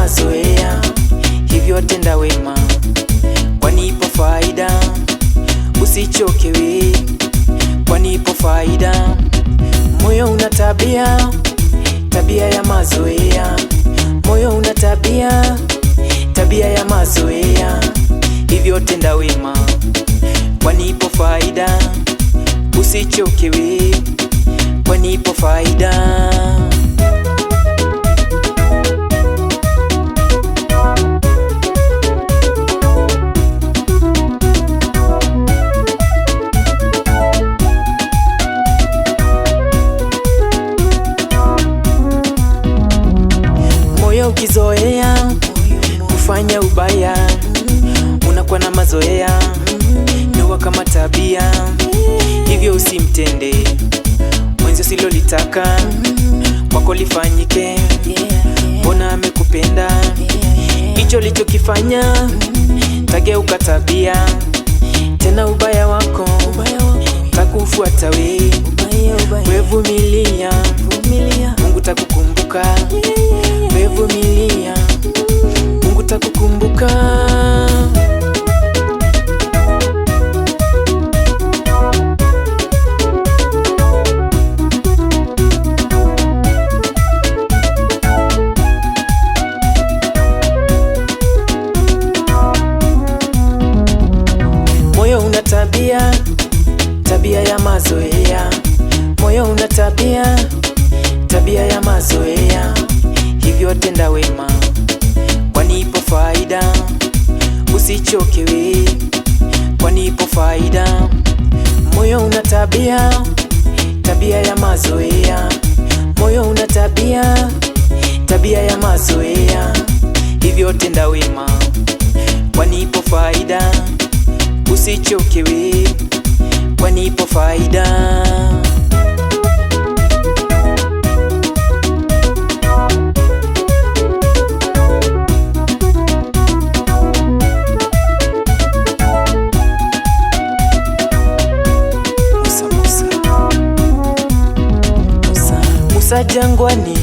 mazoea, hivyo tenda wema, kwani ipo faida. Usichoke we, kwani ipo faida. Moyo una tabia, tabia ya mazoea. Moyo una tabia, tabia ya mazoea, hivyo tenda wema, kwani ipo faida. Usichoke we, kwani ipo faida. Moyo ukizoea kufanya ubaya, unakuwa na mazoea, ndoa kama tabia, hivyo usimtende mwenzi usilolitaka kwako lifanyike. Mbona amekupenda, hicho lichokifanya tageuka tabia, tena ubaya wako takufuata we. Wevumilia, Mungu takukumbuka. Wevumilia, Mungu takukumbuka. Moyo una tabia, tabia ya mazoea. Moyo una tabia, tabia ya mazoea, hivyo tenda wema, kwani ipo faida. Usichoke we, kwani ipo faida. Moyo una tabia, tabia ya mazoea. Moyo una tabia, tabia ya mazoea, hivyo tenda wema, kwani ipo faida. Usichoke we, kwani ipo faida. Musa jangwani,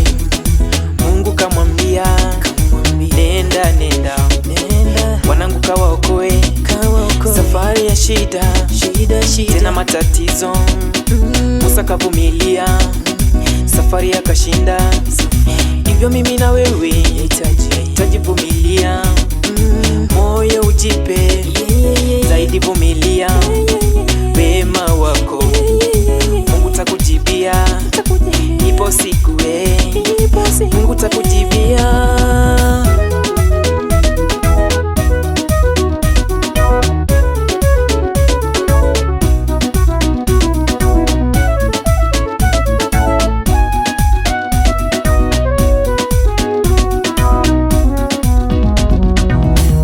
Mungu kamwambia, nenda nenda, wanangu kawaokoe, safari ya shida, tena matatizo. Musa kavumilia, safari akashinda, hivyo mimi na wewe tajivumilia. Moyo ujipe zaidi, vumilia, wema wako Mungu takujibia. Ipo siku we, Mungu takujibia.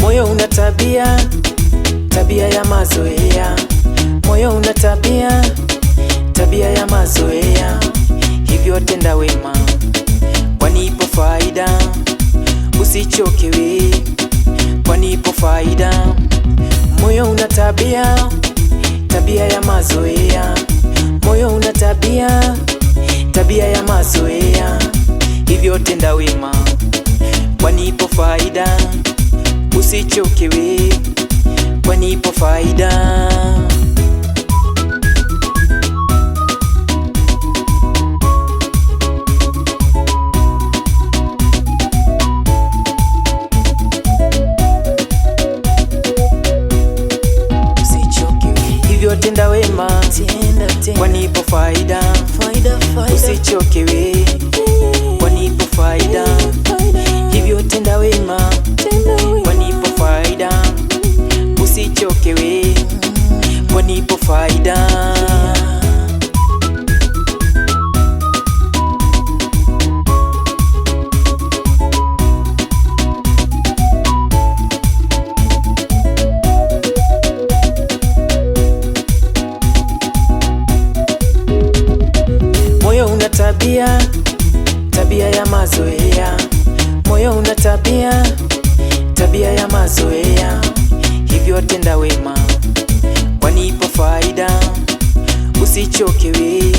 Moyo una tabia, tabia ya mazoea. Moyo una tabia, tabia ya mazoea, hivyo tenda wema, kwani ipo faida. Usichoke we, kwani ipo faida. Moyo una tabia, tabia ya mazoea. Moyo una tabia, tabia ya mazoea, hivyo tenda wema, kwani ipo faida. Usichoke we, kwani ipo faida. Tenda wema, kwani ipo faida. Usichoke we, kwani ipo faida. Hivyo tenda wema, kwani ipo faida. Usichoke we, kwani ipo faida. Moyo una tabia, tabia ya mazoea. Moyo una tabia, tabia ya mazoea, hivyo tenda wema, kwani ipo faida. Usichoke we,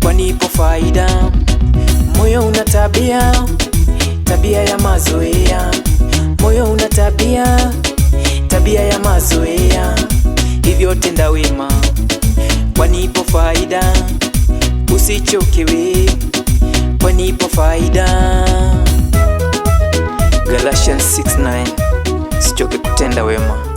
kwani ipo faida. Moyo una tabia, tabia ya mazoea. Moyo una tabia, tabia ya mazoea. Hivyo tenda wema, kwani ipo faida. Usichoke we, kwani ipo faida. Galatians 6:9, usichoke kutenda wema.